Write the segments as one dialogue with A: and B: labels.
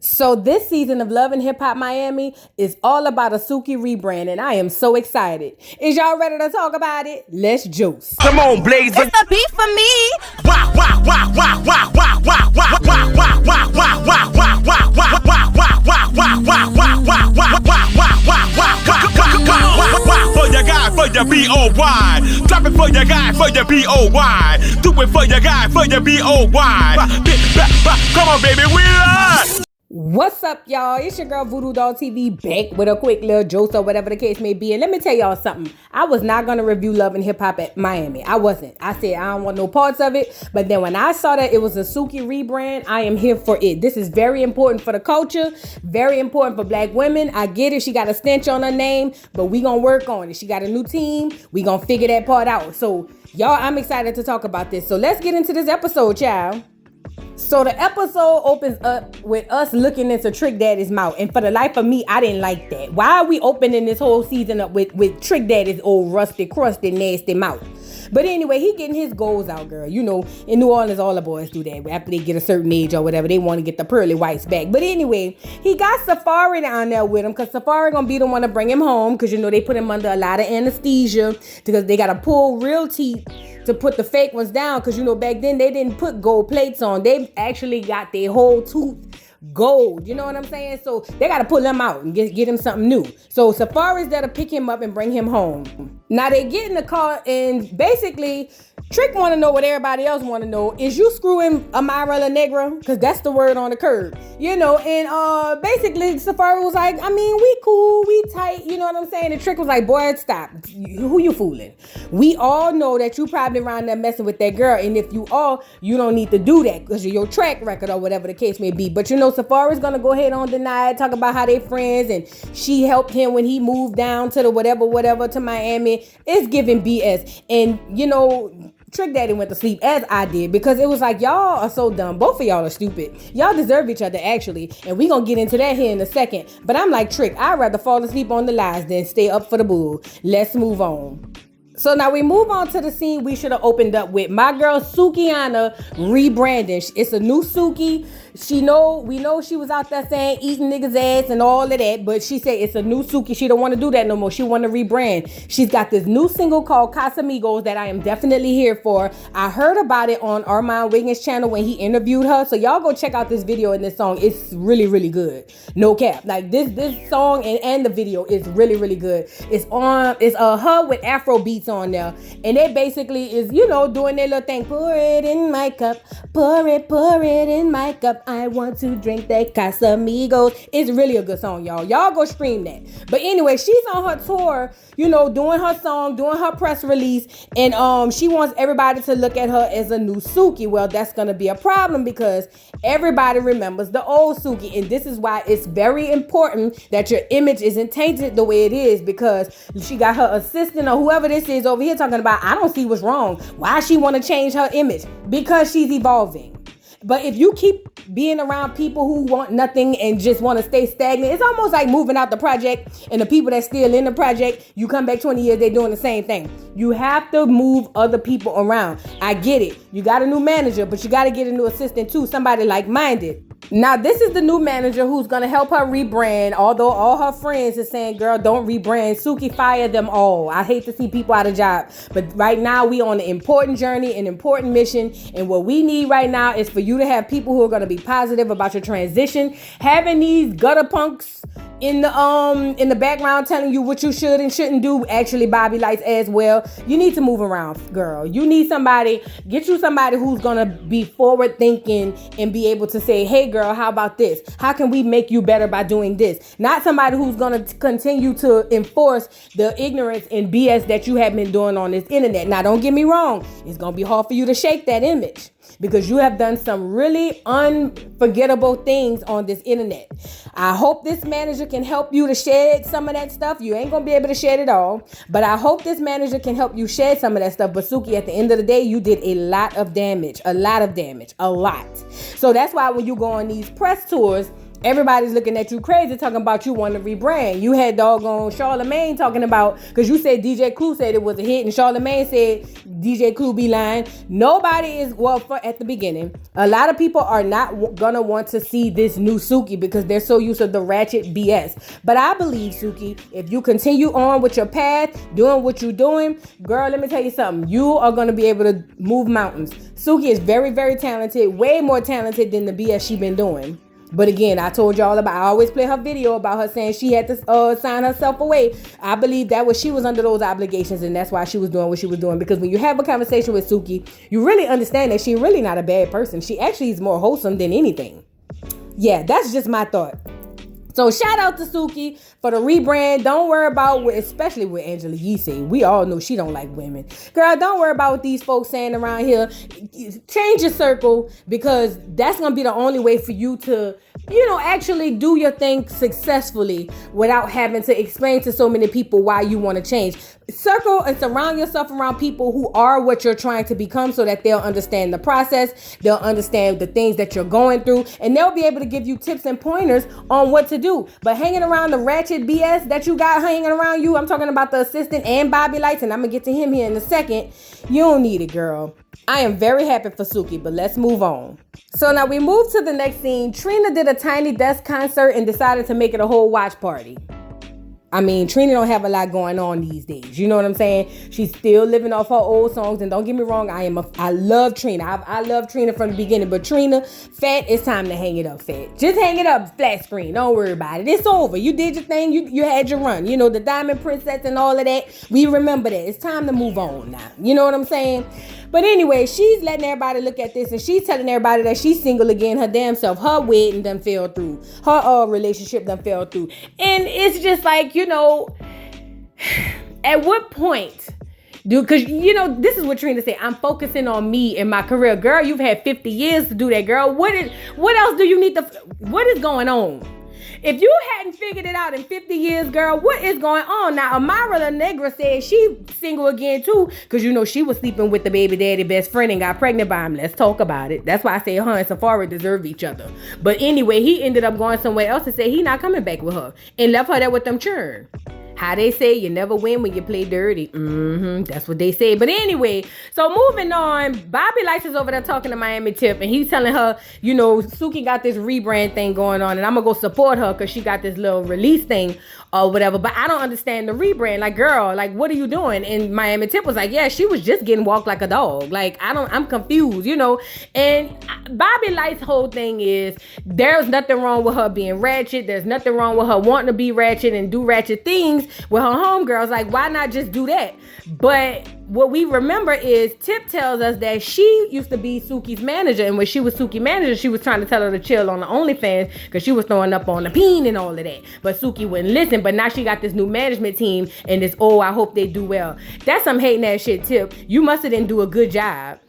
A: So this season of Love and Hip Hop Miami is all about a Suki rebrand, and I am so excited. Is y'all ready to talk about it? Let's juice.
B: Come on, Blaze.
C: It's the beat for me.
B: Wah wah wah wah wah wah wah wah wah wah wah wah wah wah wah wah wah wah wah wah for your guy, for your B-O-Y. Drop it for your guy, for your B-O-Y. Do it for your guy, for your B-O-Y. Come on, baby, we are.
A: What's up, y'all? It's your girl Voodoo Doll TV back with a quick little joke or whatever the case may be. And let me tell y'all something. I was not going to review Love and Hip Hop at Miami. I wasn't. I said I don't want no parts of it. But then when I saw that it was a Suki rebrand, I am here for it. This is very important for the culture. Very important for black women. I get it. She got a stench on her name, but we going to work on it. She got a new team. We going to figure that part out. So y'all, I'm excited to talk about this. So let's get into this episode, child. So the episode opens up with us looking into Trick Daddy's mouth. And for the life of me, I didn't like that. Why are we opening this whole season up with Trick Daddy's old rusty, crusty, nasty mouth? But anyway, he getting his goals out, girl. You know, in New Orleans, all the boys do that. After they get a certain age or whatever, they want to get the pearly whites back. But anyway, he got Safari down there with him because Safari going to be the one to bring him home because, you know, they put him under a lot of anesthesia because they got to pull real teeth to put the fake ones down because, you know, back then they didn't put gold plates on. They actually got their whole tooth gold. You know what I'm saying? So they got to pull him out and get him something new. So Safari's there to pick him up and bring him home. Now they get in the car and basically Trick want to know what everybody else want to know. Is you screwing Amara La Negra? Because that's the word on the curb. You know, and basically Safari was like, I mean, we cool, we tight. You know what I'm saying? And Trick was like, boy, stop. Who you fooling? We all know that you probably around there messing with that girl. And if you are, you don't need to do that because of your track record or whatever the case may be. But you know, Safari's going to go ahead on deny it, talk about how they friends and she helped him when he moved down to the whatever to Miami. It's giving BS. And, you know, Trick Daddy went to sleep as I did because it was like, y'all are so dumb. Both of y'all are stupid. Y'all deserve each other, actually. And we gonna get into that here in a second. But I'm like, Trick, I'd rather fall asleep on the lies than stay up for the bull. Let's move on. So now we move on to the scene we should have opened up with. My girl Sukiana rebranding. It's a new Suki. We know she was out there saying eating niggas ass and all of that, but she said it's a new Suki. She don't want to do that no more. She want to rebrand. She's got this new single called Casamigos that I am definitely here for. I heard about it on Armand Wiggins' channel when he interviewed her. So y'all go check out this video and this song. It's really, really good. No cap. Like this song and the video is really, really good. It's her with Afro beats on there. And they basically is, you know, doing their little thing. Pour it in my cup. Pour it in my cup. I want to drink that Casamigos. It's really a good song, y'all. Y'all go stream that. But anyway, she's on her tour, you know, doing her song, doing her press release, and she wants everybody to look at her as a new Suki. Well, that's gonna be a problem because everybody remembers the old Suki, and this is why it's very important that your image isn't tainted the way it is because she got her assistant or whoever this is over here talking about, I don't see what's wrong. Why she want to change her image? Because she's evolving. But if you keep being around people who want nothing and just want to stay stagnant, it's almost like moving out the project and the people that's still in the project, you come back 20 years, they're doing the same thing. You have to move other people around. I get it. You got a new manager, but you got to get a new assistant too, somebody like-minded. Now, this is the new manager who's going to help her rebrand, although all her friends are saying, girl, don't rebrand. Suki, fire them all. I hate to see people out of job. But right now, we on an important journey, an important mission. And what we need right now is for you to have people who are going to be positive about your transition. Having these gutter punks in the background telling you what you should and shouldn't do. Actually, Bobby likes as well. You need to move around, girl. You need get you somebody who's gonna be forward thinking and be able to say, hey girl, how about this? How can we make you better by doing this? Not somebody who's gonna continue to enforce the ignorance and BS that you have been doing on this internet. Now, don't get me wrong. It's gonna be hard for you to shake that image because you have done some really unforgettable things on this internet. I hope this manager can help you to shed some of that stuff. You ain't gonna be able to shed it all, but I hope this manager can help you shed some of that stuff. But Suki, at the end of the day, you did a lot of damage. So that's why when you go on these press tours, everybody's looking at you crazy talking about you want to rebrand. You had doggone Charlamagne talking about, because you said DJ Clue said it was a hit, and Charlamagne said DJ Clue be lying. Nobody is, at the beginning, a lot of people are not gonna want to see this new Suki because they're so used to the ratchet BS. But I believe, Suki, if you continue on with your path, doing what you're doing, girl, let me tell you something. You are gonna be able to move mountains. Suki is very, very talented, way more talented than the BS she been doing. But again, I told y'all about, I always play her video about her saying she had to sign herself away. I believe that she was under those obligations, and that's why she was doing what she was doing. Because when you have a conversation with Suki, you really understand that she's really not a bad person. She actually is more wholesome than anything. Yeah, that's just my thought. So shout out to Suki for the rebrand. Don't worry about especially with Angela Yee say. We all know she don't like women. Girl, don't worry about what these folks saying around here. Change your circle, because that's going to be the only way for you to, actually do your thing successfully without having to explain to so many people why you want to change. Circle and surround yourself around people who are what you're trying to become, so that they'll understand the process, they'll understand the things that you're going through, and they'll be able to give you tips and pointers on what to do. But hanging around the ratchet BS that you got hanging around you, I'm talking about the assistant and Bobby Lights, and I'm gonna get to him here in a second. You don't need it, girl. I am very happy for Suki, but let's move on. So now we move to the next scene. Trina did a Tiny Desk concert and decided to make it a whole watch party. I mean, Trina don't have a lot going on these days. You know what I'm saying? She's still living off her old songs. And don't get me wrong, I love Trina. I love Trina from the beginning. But Trina, Fat, it's time to hang it up, Fat. Just hang it up, flat screen. Don't worry about it. It's over. You did your thing. You had your run. The Diamond Princess and all of that. We remember that. It's time to move on now. You know what I'm saying? But anyway, she's letting everybody look at this, and she's telling everybody that she's single again, her damn self. Her wedding done fell through. Her relationship done fell through. And it's just like, at what point because this is what Trina said. I'm focusing on me and my career. Girl, you've had 50 years to do that, girl. What else do you need to, what is going on? If you hadn't figured it out in 50 years, girl, what is going on? Now, Amara La Negra said she single again, too, because, she was sleeping with the baby daddy best friend and got pregnant by him. Let's talk about it. That's why I say her and Safari deserve each other. But anyway, he ended up going somewhere else and said he not coming back with her and left her there with them churn. How they say you never win when you play dirty. That's what they say. But anyway, so moving on, Bobby Lights is over there talking to Miami Tiff, and he's telling her, Suki got this rebrand thing going on, and I'm gonna go support her because she got this little release thing or whatever. But I don't understand the rebrand. Like, girl, like, what are you doing? And Miami Tiff was like, yeah, she was just getting walked like a dog. Like, I'm confused, And Bobby Lights' whole thing is there's nothing wrong with her being ratchet. There's nothing wrong with her wanting to be ratchet and do ratchet things with her homegirls. Like, why not just do that? But what we remember is Tip tells us that she used to be Suki's manager, and when she was Suki's manager, she was trying to tell her to chill on the OnlyFans because she was throwing up on the peen and all of that. But Suki wouldn't listen. But now she got this new management team and this, I hope they do well. That's some hating ass shit, Tip. You must have didn't do a good job.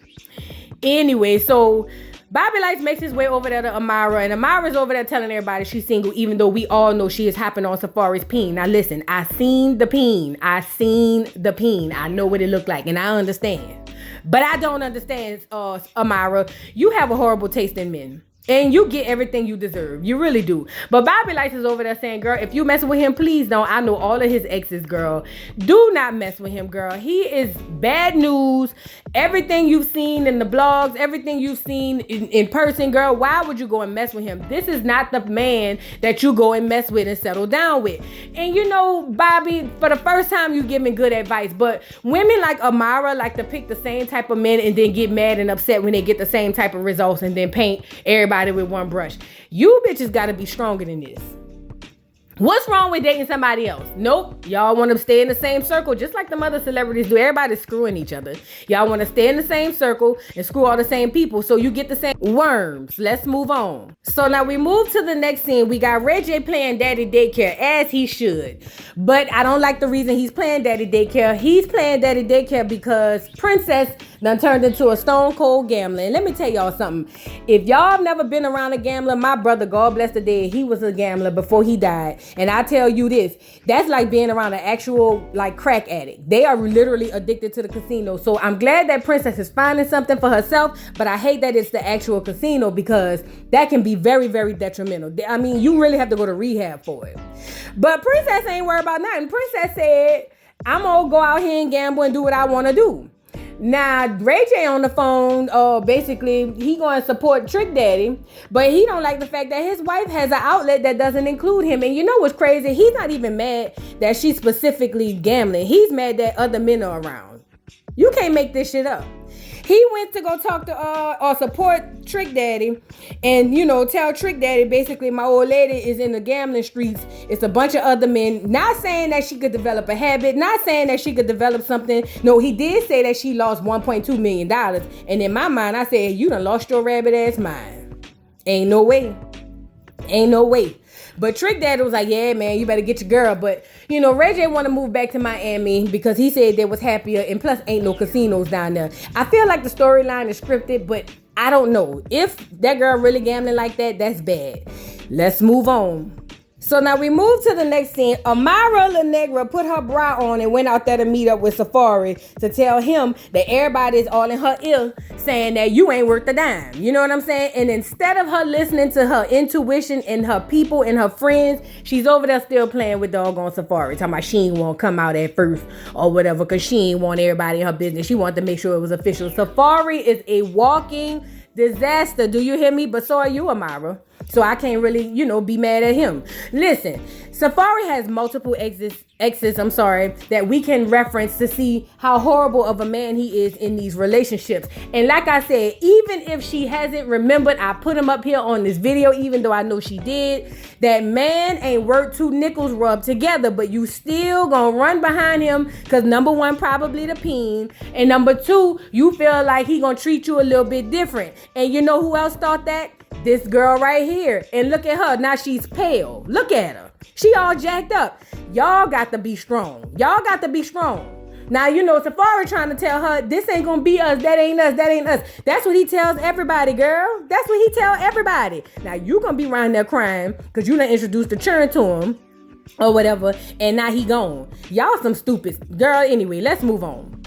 A: Anyway, so Bobby Lights makes his way over there to Amara, and Amara's over there telling everybody she's single, even though we all know she is hopping on Safari's peen. Now listen, I seen the peen. I know what it looked like, and I understand. But I don't understand, Amara. You have a horrible taste in men. And you get everything you deserve. You really do. But Bobby Lights is over there saying, girl, if you messing with him, please don't. I know all of his exes, girl. Do not mess with him, girl. He is bad news. Everything you've seen in the blogs, everything you've seen in person, girl, why would you go and mess with him? This is not the man that you go and mess with and settle down with. And Bobby, for the first time, you giving good advice. But women like Amara like to pick the same type of men and then get mad and upset when they get the same type of results and then paint everybody with one brush. You bitches gotta be stronger than this. What's wrong with dating somebody else? Nope. Y'all want to stay in the same circle just like the other celebrities do. Everybody's screwing each other. Y'all want to stay in the same circle and screw all the same people so you get the same worms. Let's move on. So now we move to the next scene. We got Ray J playing Daddy Daycare, as he should. But I don't like the reason he's playing Daddy Daycare. He's playing Daddy Daycare because Princess done turned into a stone cold gambler. And let me tell y'all something. If y'all have never been around a gambler, my brother, God bless the dead, he was a gambler before he died. And I tell you this, that's like being around an actual like crack addict. They are literally addicted to the casino. So I'm glad that Princess is finding something for herself, but I hate that it's the actual casino because that can be very, very detrimental. I mean, you really have to go to rehab for it. But Princess ain't worried about nothing. Princess said, I'm gonna go out here and gamble and do what I want to do. Now, Ray J on the phone, basically, he going to support Trick Daddy, but he don't like the fact that his wife has an outlet that doesn't include him. And you know what's crazy? He's not even mad that she's specifically gambling. He's mad that other men are around. You can't make this shit up. He went to go talk to or support Trick Daddy and, you know, tell Trick Daddy basically my old lady is in the gambling streets. It's a bunch of other men. Not saying that she could develop a habit. Not saying that she could develop something. No, he did say that she lost $1.2 million. And in my mind, I said, you done lost your rabbit ass mind. Ain't no way. Ain't no way. But Trick Daddy was like, yeah, man, you better get your girl. But, you know, Ray J want to move back to Miami because he said they was happier. And plus, ain't no casinos down there. I feel like the storyline is scripted, but I don't know. If that girl really gambling like that, that's bad. Let's move on. So now we move to the next scene. Amara La Negra put her bra on and went out there to meet up with Safari to tell him that everybody is all in her ear saying that you ain't worth the dime. You know what I'm saying? And instead of her listening to her intuition and her people and her friends, she's over there still playing with doggone Safari. Talking about she ain't want to come out at first or whatever because she ain't want everybody in her business. She wanted to make sure it was official. Safari is a walking disaster. Do you hear me? But so are you, Amara. So I can't really, you know, be mad at him. Listen, Safari has multiple exes, that we can reference to see how horrible of a man he is in these relationships. And like I said, even if she hasn't remembered, I put him up here on this video, even though I know she did, that man ain't worth two nickels rubbed together, but you still gonna run behind him because number one, probably the peen, and number two, you feel like he gonna treat you a little bit different. And you know who else thought that? This girl right here. And look at her. Now she's pale. Look at her. She all jacked up. Y'all got to be strong. Y'all got to be strong. Now, you know, Safari trying to tell her, this ain't going to be us. That ain't us. That ain't us. That's what he tells everybody, girl. That's what he tells everybody. Now, you going to be around there crying because you done introduced the churn to him or whatever. And now he gone. Y'all some stupid. Girl, anyway, let's move on.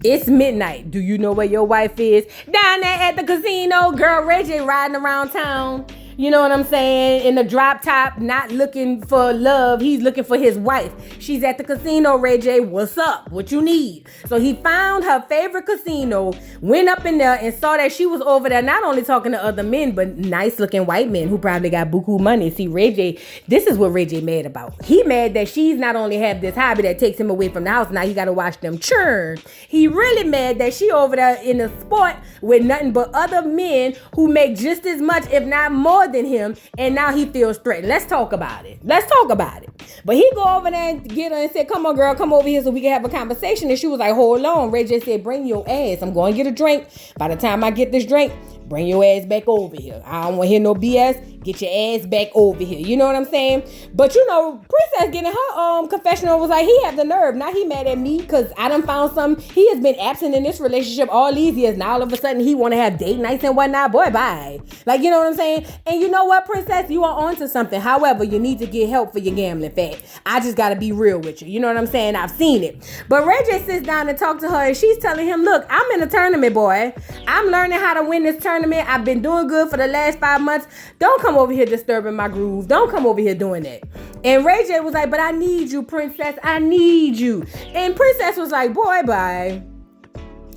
A: It's midnight. Do you know where your wife is? Down there at the casino. Girl, Ray J riding around town. You know what I'm saying? In the drop top, not looking for love. He's looking for his wife. She's at the casino, Ray J. What's up? What you need? So he found her favorite casino, went up in there and saw that she was over there not only talking to other men, but nice looking white men who probably got buku money. See, Ray J, this is what Ray J mad about. He mad that she's not only have this hobby that takes him away from the house, now he got to watch them churn. He really mad that she over there in the sport with nothing but other men who make just as much, if not more than him, and now he feels threatened. Let's talk about it. But he go over there and get her and said, come on, girl, come over here so we can have a conversation. And she was like, hold on. Ray J said, bring your ass. I'm going to get a drink. By the time I get this drink, bring your ass back over here. I don't want to hear no BS. Get your ass back over here. You know what I'm saying? But you know, Princess getting her confessional was like, he have the nerve. Now he mad at me because I done found something. He has been absent in this relationship all these years. Now all of a sudden he want to have date nights and whatnot. Boy, bye. Like, you know what I'm saying? And you know what, Princess? You are onto something. However, you need to get help for your gambling fat. I just got to be real with you. You know what I'm saying? I've seen it. But Ray J sits down and talks to her and she's telling him, look, I'm in a tournament, boy. I'm learning how to win this tournament. I've been doing good for the last 5 months. Don't come over here disturbing my groove. Don't come over here doing that. And Ray J was like, but I need you, Princess. I need you. And Princess was like, boy, bye.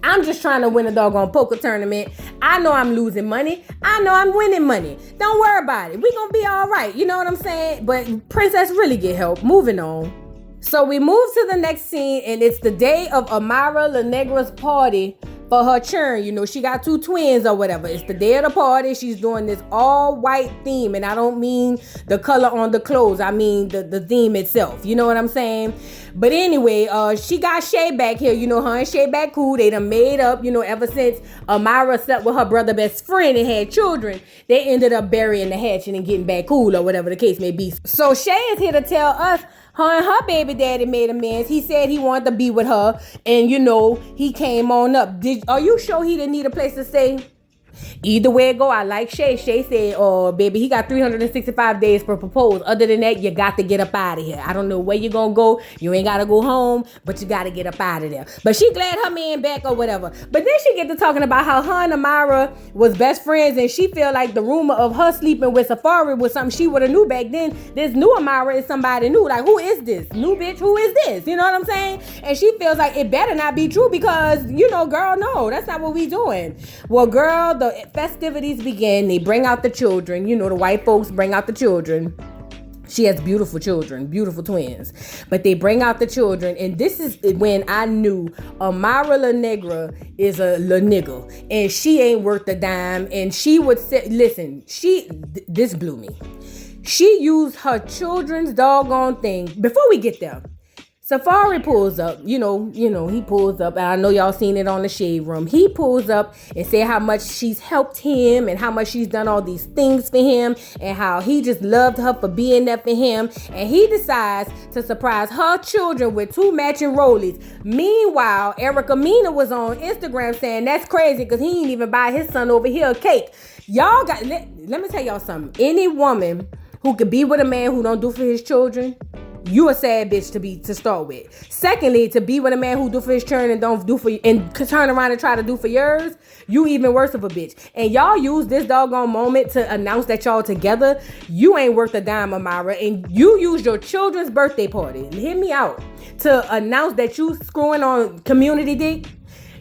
A: I'm just trying to win a doggone poker tournament. I know I'm losing money. I know I'm winning money. Don't worry about it. We gonna be all right. You know what I'm saying? But Princess really get help. Moving on. So we move to the next scene and it's the day of Amara La Negra's party for her churn. You know, she got 2 twins or whatever. It's the day of the party. She's doing this all white theme. And I don't mean the color on the clothes. I mean the theme itself. You know what I'm saying? But anyway, she got Shay back here. You know, her and Shay back cool. They done made up, you know, ever since Amara slept with her brother best friend and had children. They ended up burying the hatchet and getting back cool or whatever the case may be. So Shay is here to tell us her and her baby daddy made amends. He said he wanted to be with her. And, you know, he came on up. Did Are you sure he didn't need a place to stay? Either way it go, I like Shay. Shay said, oh, baby, he got 365 days for propose. Other than that, you got to get up out of here. I don't know where you're going to go. You ain't got to go home, but you got to get up out of there. But she glad her man back or whatever. But then she get to talking about how her and Amara was best friends, and she feel like the rumor of her sleeping with Safari was something she would have knew back then. This new Amara is somebody new. Like, who is this? New bitch, who is this? You know what I'm saying? And she feels like it better not be true because, girl, no, that's not what we doing. Well, girl, the festivities begin. They bring out the children. The white folks bring out the children. She has beautiful children, beautiful twins. But they bring out the children, and this is when I knew Amara La Negra is a La Nigga, and she ain't worth a dime. And she would say, listen, this blew me. She used her children's doggone thing. Before we get there, Safari pulls up, he pulls up, and I know y'all seen it on the Shade Room. He pulls up and say how much she's helped him and how much she's done all these things for him and how he just loved her for being there for him. And he decides to surprise her children with 2 matching rollies. Meanwhile, Erica Mena was on Instagram saying that's crazy because he ain't even buy his son over here a cake. Y'all got, let me tell y'all something. Any woman who could be with a man who don't do for his children, you a sad bitch to start with. Secondly, to be with a man who do for his children and don't do for you and turn around and try to do for yours, you even worse of a bitch. And y'all use this doggone moment to announce that y'all together. You ain't worth a dime, Amara. And you use your children's birthday party, hear me out, to announce that you screwing on community dick.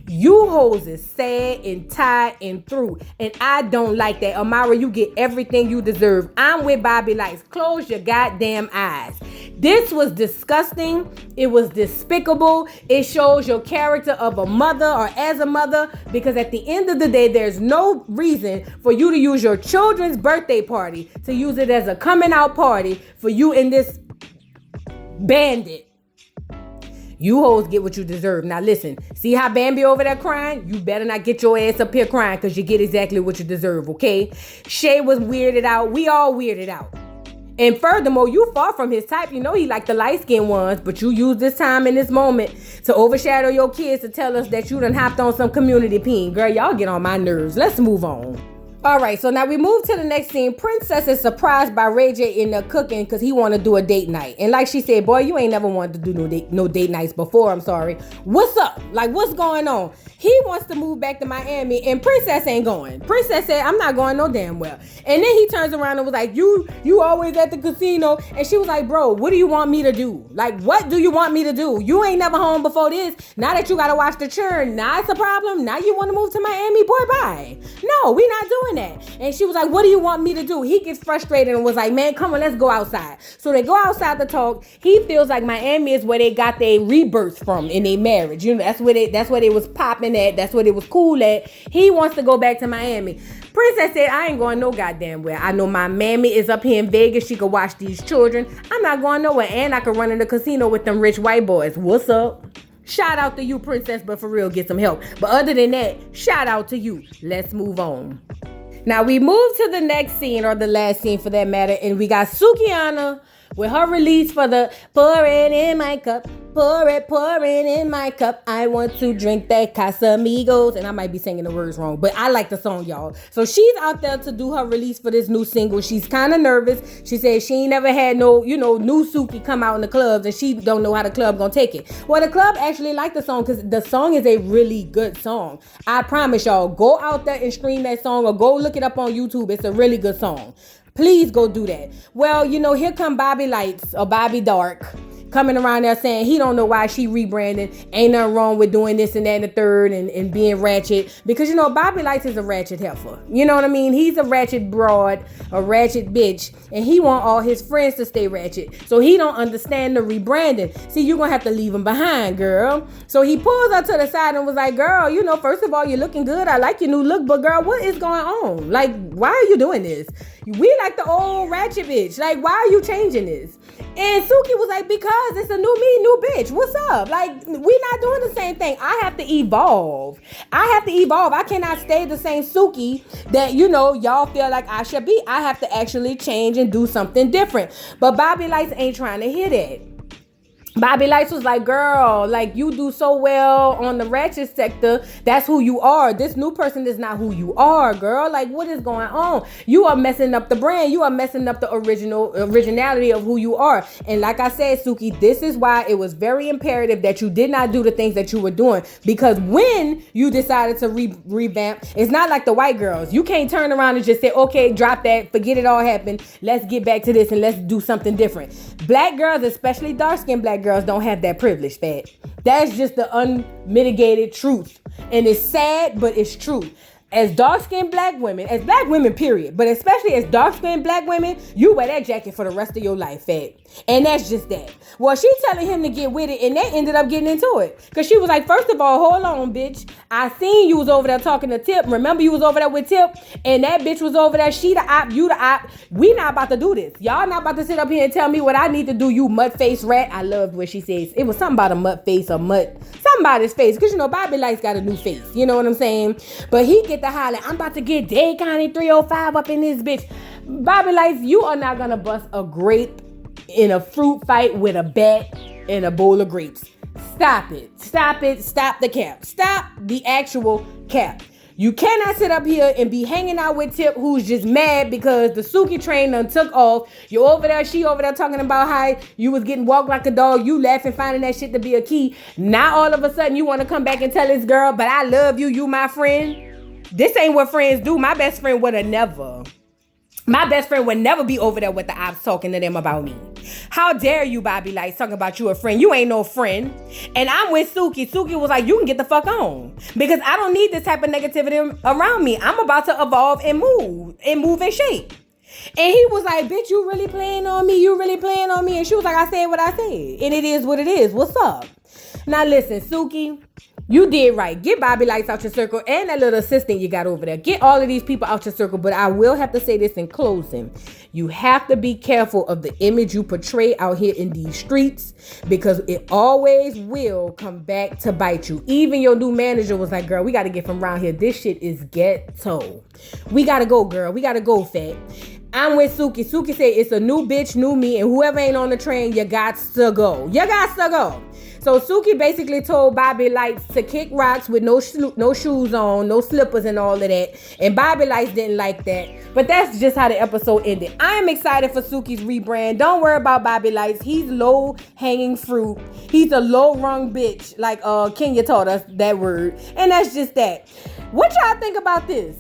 A: You hoes is sad and tired and through. And I don't like that. Amara, you get everything you deserve. I'm with Bobby Lights. Close your goddamn eyes. This was disgusting. It was despicable. It shows your character of a mother or as a mother, because at the end of the day, there's no reason for you to use your children's birthday party to use it as a coming out party for you and this bandit. You hoes get what you deserve. Now listen, see how Bambi over there crying? You better not get your ass up here crying because you get exactly what you deserve, okay? Shay was weirded out. We all weirded out. And furthermore, you far from his type. You know he like the light-skinned ones, but you use this time in this moment to overshadow your kids to tell us that you done hopped on some community peen. Girl, y'all get on my nerves. Let's move on. All right, so now we move to the next scene. Princess is surprised by Ray J in the cooking because he want to do a date night. And like she said, boy, you ain't never wanted to do no date nights before. I'm sorry. What's up? Like, what's going on? He wants to move back to Miami, and Princess ain't going. Princess said, I'm not going no damn well. And then he turns around and was like, you always at the casino. And she was like, bro, what do you want me to do? Like, what do you want me to do? You ain't never home before this. Now that you got to watch the churn, now it's a problem. Now you want to move to Miami? Boy, bye. No, we not doing that. And she was like, what do you want me to do? He gets frustrated and was like, man, come on, let's go outside. So they go outside to talk. He feels like Miami is where they got their rebirth from in their marriage. That's where they was popping at. That's where they was cool at. He wants to go back to Miami. Princess said, I ain't going no goddamn where. I know my mammy is up here in Vegas. She could watch these children. I'm not going nowhere. And I could run in the casino with them rich white boys. What's up? Shout out to you, Princess, but for real, get some help. But other than that, shout out to you. Let's move on. Now we move to the next scene, or the last scene for that matter, and we got Sukiana with her release for the pour it in my cup, pour it in my cup. I want to drink that Casamigos. And I might be singing the words wrong, but I like the song, y'all. So she's out there to do her release for this new single. She's kind of nervous. She said she ain't never had no, new Suki come out in the clubs, and she don't know how the club gonna take it. Well, the club actually liked the song because the song is a really good song. I promise y'all, go out there and stream that song or go look it up on YouTube. It's a really good song. Please go do that. Well, here come Bobby Lights or Bobby Dark coming around there saying he don't know why she rebranding. Ain't nothing wrong with doing this and that and the third and being ratchet. Because, Bobby Lights is a ratchet heifer. You know what I mean? He's a ratchet broad, a ratchet bitch. And he want all his friends to stay ratchet. So he don't understand the rebranding. See, you're going to have to leave him behind, girl. So he pulls her to the side and was like, girl, first of all, you're looking good. I like your new look. But, girl, what is going on? Like, why are you doing this? We like the old ratchet bitch. Like, why are you changing this? And Suki was like, because it's a new me, new bitch. What's up? Like, we not doing the same thing. I have to evolve. I cannot stay the same Suki that, y'all feel like I should be. I have to actually change and do something different. But Bobby Lights ain't trying to hear that. Bobby Lights was like, girl, like you do so well on the ratchet sector. That's who you are. This new person is not who you are, girl. Like, what is going on? You are messing up the brand. You are messing up the originality of who you are. And like I said, Suki, this is why it was very imperative that you did not do the things that you were doing. Because when you decided to revamp, it's not like the white girls. You can't turn around and just say, okay, drop that, forget it all happened. Let's get back to this and let's do something different. Black girls, especially dark-skinned black girls, don't have that privilege, fat. That's just the unmitigated truth. And it's sad, but it's true. As dark-skinned black women, as black women, period, but especially as dark-skinned black women, you wear that jacket for the rest of your life, fat. And that's just that. Well, she telling him to get with it, and they ended up getting into it. Because she was like, first of all, hold on, bitch. I seen you was over there talking to Tip. Remember you was over there with Tip? And that bitch was over there. She the op, you the op. We not about to do this. Y'all not about to sit up here and tell me what I need to do, you mud-faced rat. I loved what she says. It was something about a mud face or somebody's face. Because, you know, Bobby Light's got a new face. You know what I'm saying? But he get the holler, I'm about to get Day County 305 up in this bitch. Bobby Lights, you are not going to bust a grape in a fruit fight with a bat and a bowl of grapes. Stop it. Stop it. Stop the cap. Stop the actual cap. You cannot sit up here and be hanging out with Tip, who's just mad because the Suki train done took off. You over there, she over there talking about how you was getting walked like a dog. You laughing, finding that shit to be a key. Now all of a sudden you want to come back and tell this girl, but I love you, you my friend. This ain't what friends do. My best friend would have never. My best friend would never be over there with the ops talking to them about me. How dare you, Bobby Lights, talking about you a friend? You ain't no friend. And I'm with Suki. Suki was like, you can get the fuck on. Because I don't need this type of negativity around me. I'm about to evolve and move and shape. And he was like, bitch, you really playing on me? You really playing on me? And she was like, I said what I said. And it is what it is. What's up? Now listen, Suki. You did right. Get Bobby Lights out your circle and that little assistant you got over there. Get all of these people out your circle. But I will have to say this in closing. You have to be careful of the image you portray out here in these streets because it always will come back to bite you. Even your new manager was like, girl, we got to get from around here. This shit is ghetto. We got to go, girl. We got to go, fat. I'm with Suki. Suki said it's a new bitch, new me, and whoever ain't on the train, you got to go. You got to go. So Suki basically told Bobby Lights to kick rocks with no shoes on, no slippers and all of that. And Bobby Lights didn't like that. But that's just how the episode ended. I am excited for Suki's rebrand. Don't worry about Bobby Lights. He's low-hanging fruit. He's a low-rung bitch, like Kenya taught us that word. And that's just that. What y'all think about this?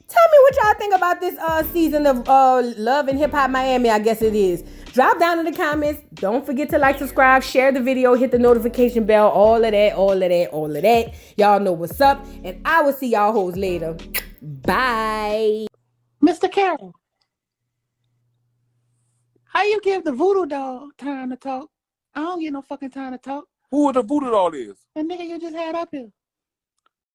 A: Tell me what y'all think about this season of Love and Hip Hop Miami, I guess it is. Drop down in the comments. Don't forget to like, subscribe, share the video, hit the notification bell, all of that. Y'all know what's up. And I will see y'all hoes later. Bye.
C: Mr. Carroll, how you give the voodoo doll time to talk? I don't get no fucking time to talk.
D: Who the voodoo doll is?
C: The nigga you just had up here.